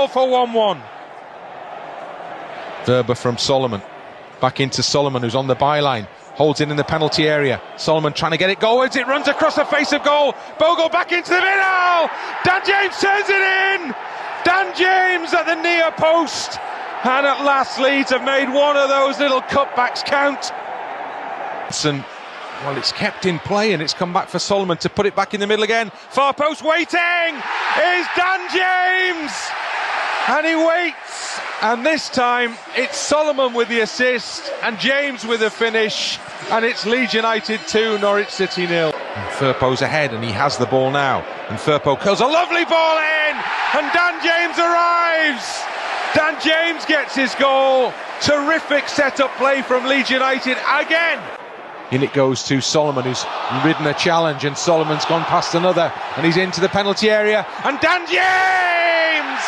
all for 1-1. Wöber from Solomon. Back into Solomon, who's on the byline. Holds it in the penalty area. Solomon trying to get it goalwards. It runs across the face of goal. Bogle back into the middle. Dan James turns it in. Dan James at the near post. And at last Leeds have made one of those little cutbacks count. Well, it's kept in play and it's come back for Solomon to put it back in the middle again. Far post waiting is Dan James. And he waits. And this time it's Solomon with the assist and James with the finish. And it's Leeds United 2, Norwich City 0. And Firpo's ahead and he has the ball now. And Firpo kills a lovely ball in. And Dan James arrives. Dan James gets his goal. Terrific set-up play from Leeds United again. In it goes to Solomon, who's ridden a challenge, and Solomon's gone past another, and he's into the penalty area, and Dan James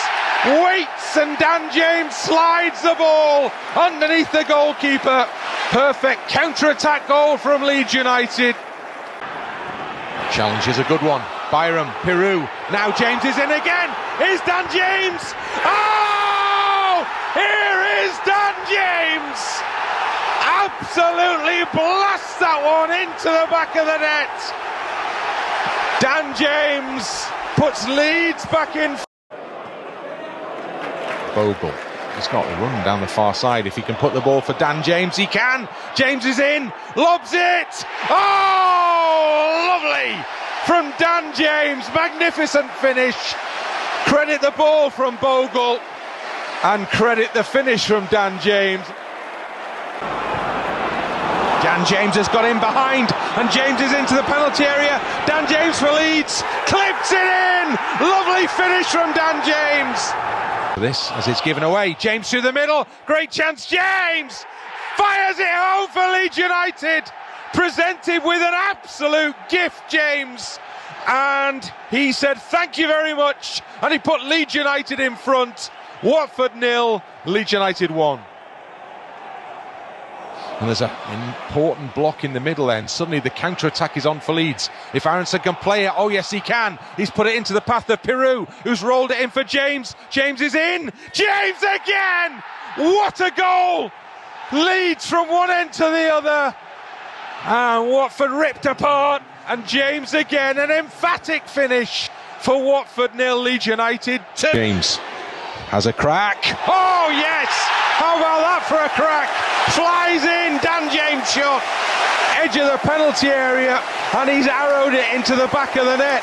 waits, and Dan James slides the ball underneath the goalkeeper. Perfect counter-attack goal from Leeds United. Challenge is a good one. Byram, Peru, now James is in again. Here's Dan James. Oh! Here is Dan James. Absolutely blasts that one into the back of the net. Dan James puts Leeds back in. Bogle, he's got to run down the far side. If he can put the ball for Dan James, he can. James is in, lobs it. Oh, lovely from Dan James. Magnificent finish. Credit the ball from Bogle and credit the finish from Dan James. Dan James has got in behind, and James is into the penalty area. Dan James for Leeds, clips it in. Lovely finish from Dan James. This as it's given away. James through the middle, great chance. James fires it home for Leeds United. Presented with an absolute gift, James. And he said thank you very much, and he put Leeds United in front. Watford 0, Leeds United 1. And there's an important block in the middle then. Suddenly the counter-attack is on for Leeds. If Aronson can play it, oh yes he can. He's put it into the path of Peru, who's rolled it in for James. James is in. James again! What a goal! Leeds from one end to the other. And Watford ripped apart. And James again, an emphatic finish for Watford 0, Leeds United 2. James has a crack. Oh yes! How about that for a crack? Flies in, Dan James shot. Edge of the penalty area, and he's arrowed it into the back of the net.